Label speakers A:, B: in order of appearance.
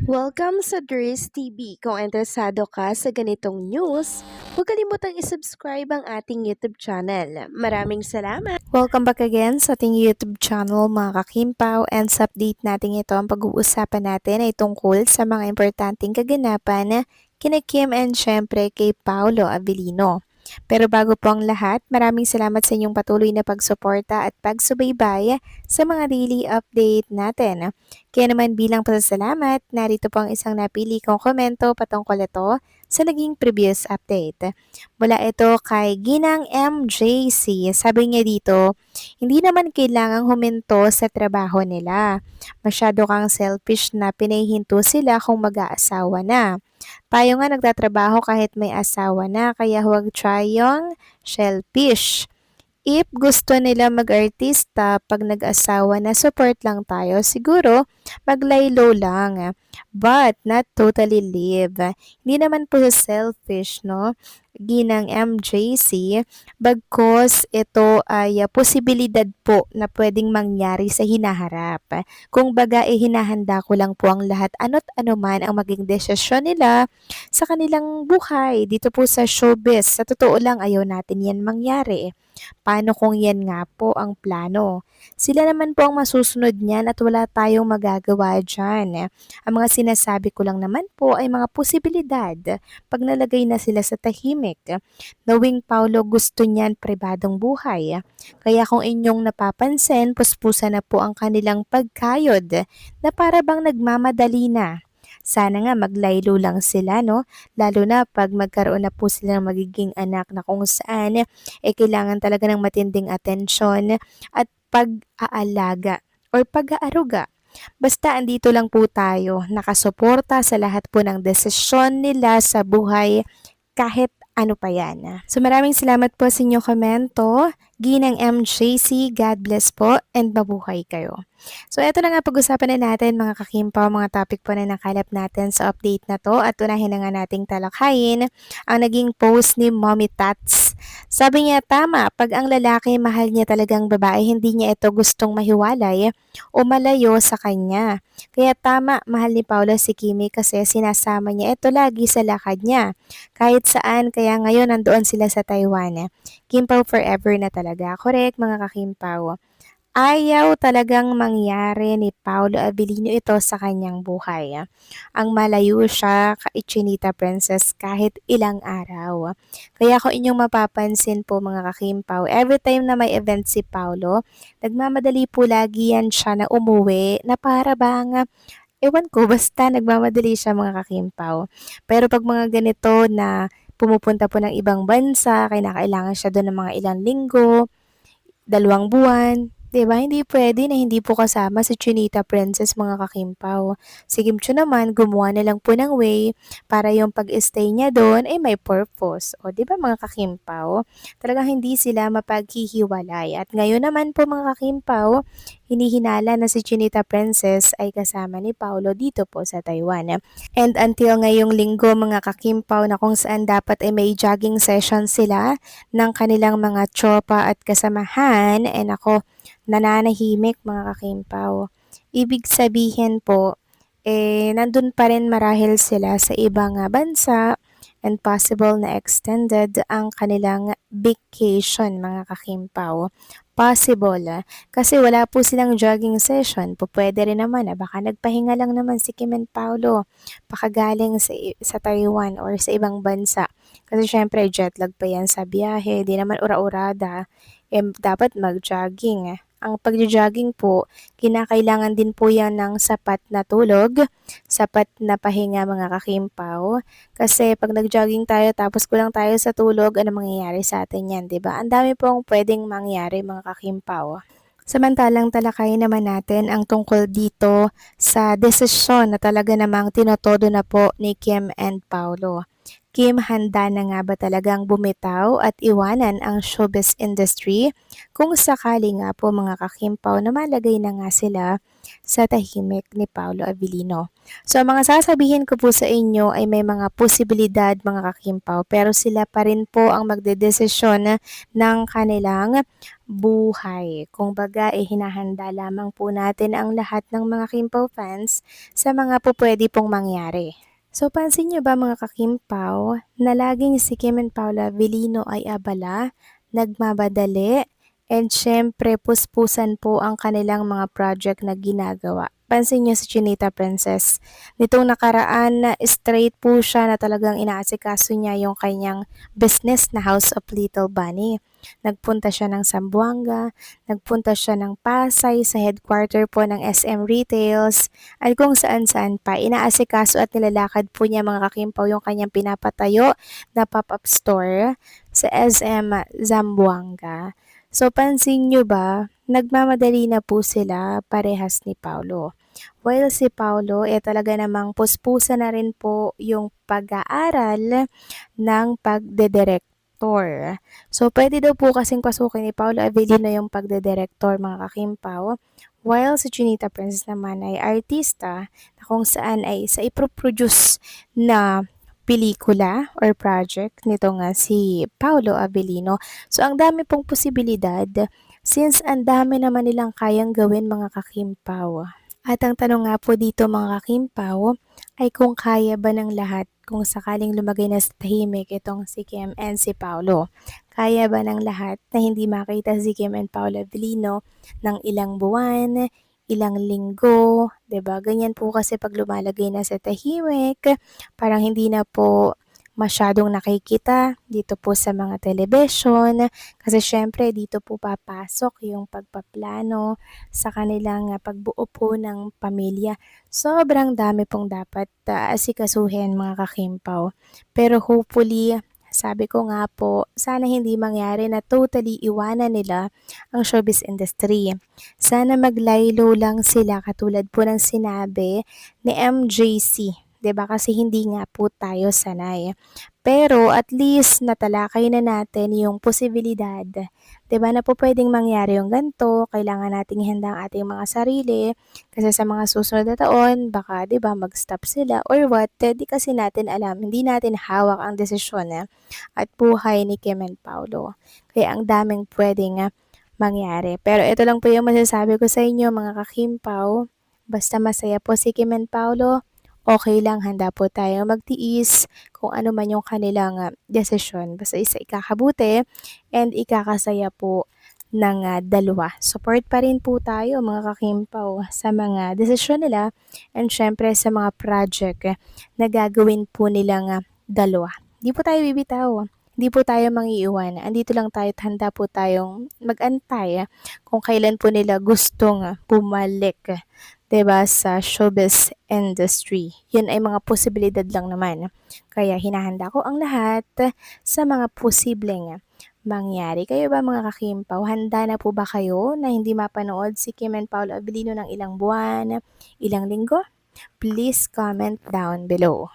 A: Welcome sa Dries TV. Kung interesado ka sa ganitong news, huwag kalimutang isubscribe ang ating YouTube channel. Maraming salamat! Welcome back again sa ating YouTube channel mga kakimpaw, and sa update natin ito ang pag-uusapan natin ay tungkol sa mga importanteng kaganapan kina Kim and syempre kay Paolo Abilino. Pero bago po ang lahat, maraming salamat sa inyong patuloy na pagsuporta at pagsubaybay sa mga daily update natin. Kaya naman bilang pasasalamat, narito po ang isang napili kong komento patungkol ito sa naging previous update. Mula ito kay Ginang MJC. Sabi niya dito, hindi naman kailangang huminto sa trabaho nila. Masyado kang selfish na pinahihinto sila kung mag-aasawa na. Tayo nga nagtatrabaho kahit may asawa na, kaya huwag tayong selfish. If gusto nila mag-artista pag nag-asawa na, support lang tayo. Siguro, maglaylo lang. But, not totally leave. Hindi naman po sa selfish, no? Ginang MJC, bagkos ito ay posibilidad po na pwedeng mangyari sa hinaharap. Kung baga, hinahanda ko lang po ang lahat ano't ano man ang maging desisyon nila sa kanilang buhay dito po sa showbiz. Sa totoo lang, ayaw natin yan mangyari. Paano kung yan nga po ang plano? Sila naman po ang masusunod niyan at wala tayong magagawa dyan. Ang mga sinasabi ko lang naman po ay mga posibilidad pag nalagay na sila sa tahimik. Knowing Paulo gusto niyan pribadong buhay. Kaya kung inyong napapansin, puspusa na po ang kanilang pagkayod na para bang nagmamadali na. Sana nga maglaylo lang sila, no? Lalo na pag magkaroon na po sila ng magiging anak na kung saan kailangan talaga ng matinding atensyon at pag-aalaga or pag-aaruga. Basta andito lang po tayo, nakasuporta sa lahat po ng desisyon nila sa buhay kahit ano pa yan. So maraming salamat po sa inyong komento. Ginang MJC, God bless po and mabuhay kayo. So eto na nga pag-usapan na natin mga kakimpaw, mga topic po na nakalap natin sa update na to at unahin na nga nating talakayin ang naging post ni Mommy Tats. Sabi niya tama, pag ang lalaki mahal niya talagang babae, hindi niya ito gustong mahiwalay o malayo sa kanya. Kaya tama, mahal ni Paolo si Kimi kasi sinasama niya ito lagi sa lakad niya. Kahit saan, kaya ngayon nandoon sila sa Taiwan. Kimpaw forever na talaga. Correct mga kakimpaw. Ayaw talagang mangyari ni Paolo Abilino ito sa kanyang buhay. Ang malayo siya kay Chinita Princess kahit ilang araw. Kaya kung inyong mapapansin po mga kakimpaw, every time na may event si Paolo, nagmamadali po lagi yan siya na umuwi na para bang ewan ko, basta nagmamadali siya mga kakimpaw. Pero pag mga ganito na pumupunta po ng ibang bansa, kailangan siya doon ng mga ilang linggo, 2 buwan, 'di ba? Hindi pwede na hindi po kasama si Chinita Princess mga kakimpaw. Si Kim Chiu naman, gumawa na lang po ng way para yung pag-stay niya doon ay may purpose. O 'di ba mga kakimpaw? Talagang hindi sila mapaghihiwalay. At ngayon naman po mga kakimpaw, hinihinala na si Chinita Princess ay kasama ni Paolo dito po sa Taiwan. And until ngayong linggo mga kakimpaw na kung saan dapat ay may jogging session sila ng kanilang mga tropa at kasamahan, and ako nananahimik mga kakimpaw. Ibig sabihin po, nandun pa rin marahil sila sa ibang bansa and possible na extended ang kanilang vacation mga kakimpaw. Possible. Kasi wala po silang jogging session. Pwede rin naman baka nagpahinga lang naman si Kim and Paolo. Baka galing sa Taiwan or sa ibang bansa. Kasi syempre jet lag pa yan sa biyahe. Di naman ura-urada. Dapat mag-jogging. Ang pag-jogging po, kinakailangan din po yan ng sapat na tulog, sapat na pahinga mga kakimpaw. Kasi pag nag-jogging tayo tapos kulang tayo sa tulog, ano mangyayari sa atin yan, 'di ba? Ang dami pong pwedeng mangyari mga kakimpaw. Samantalang talakayin naman natin ang tungkol dito sa desisyon na talaga namang tinotodo na po ni Kim and Paolo. Kim, handa na nga ba talagang bumitaw at iwanan ang showbiz industry? Kung sakali nga po mga kakimpaw na malagay na nga sila sa tahimik ni Paolo Avellino. So ang mga sasabihin ko po sa inyo ay may mga posibilidad mga kakimpaw, pero sila pa rin po ang magdedesisyon ng kanilang buhay. Kung baga, hinahanda lamang po natin ang lahat ng mga Kimpaw fans sa mga po pwede pong mangyari. So pansin niyo ba mga kakimpaw na laging si Kim and Paula Avellino ay abala, nagmamadali, and syempre puspusan po ang kanilang mga project na ginagawa. Pansin niyo si Chinita Princess. Nitong nakaraan na straight po siya na talagang inaasikaso niya yung kanyang business na House of Little Bunny. Nagpunta siya ng Zamboanga, nagpunta siya ng Pasay sa headquarter po ng SM Retails, at kung saan-saan pa. Inaasikaso at nilalakad po niya mga kakimpaw yung kanyang pinapatayo na pop-up store sa SM Zamboanga. So pansin nyo ba, nagmamadali na po sila parehas ni Paulo. While si Paulo, talaga namang puspusa na rin po yung pag-aaral ng pagdedirektor. So pwede daw po kasing pasukin ni Paulo Avellino yung pagdedirektor mga kakimpaw, while si Chinita Princess naman ay artista na kung saan ay sa iproproduce na pelikula or project nito nga si Paolo Avellino. So ang dami pong posibilidad since ang dami naman nilang kayang gawin mga kakimpaw. At ang tanong nga po dito mga kakimpaw ay kung kaya ba ng lahat kung sakaling lumagay na sa tahimik itong si Kim and si Paolo. Kaya ba ng lahat na hindi makita si Kim and Paolo Avellino ng ilang buwan, ilang linggo, 'di ba? Ganyan po kasi pag lumalagay na sa tahimik, parang hindi na po masyadong nakikita dito po sa mga television kasi syempre dito po papasok yung pagpaplano sa kanilang pagbuo po ng pamilya. Sobrang dami pong dapat asikasuhin mga kakimpaw. Pero hopefully, sabi ko nga po, sana hindi mangyari na totally iwanan nila ang showbiz industry. Sana maglaylo lang sila katulad po ng sinabi ni MJC. 'Di ba? Kasi hindi nga po tayo sanay. Pero at least natalakay na natin yung posibilidad, 'di ba, na po pwedeng mangyari yung ganito, kailangan nating ihanda ang ating mga sarili kasi sa mga susunod na taon baka 'di ba mag-stop sila or what, di kasi natin alam, hindi natin hawak ang desisyon at buhay ni Kim and Paolo. Kaya ang daming pwedeng mangyari. Pero ito lang po yung masasabi ko sa inyo mga kakimpaw, basta masaya po si Kim and Paolo, okay lang, handa po tayo magtiis kung ano man yung kanilang desisyon. Basta isa ikakabuti and ikakasaya po ng dalawa. Support pa rin po tayo mga kakimpaw sa mga desisyon nila and syempre sa mga project na gagawin po nilang dalawa. Hindi po tayo bibitaw. Hindi po tayo mangiiwan. Andito lang tayo at handa po tayong mag-antay kung kailan po nila gustong bumalik 'di ba, sa showbiz industry. Yun ay mga posibilidad lang naman. Kaya hinahanda ko ang lahat sa mga posibleng mangyari. Kayo ba mga kakimpaw, handa na po ba kayo na hindi mapanood si Kim and Paolo Avellino ng ilang buwan, ilang linggo? Please comment down below.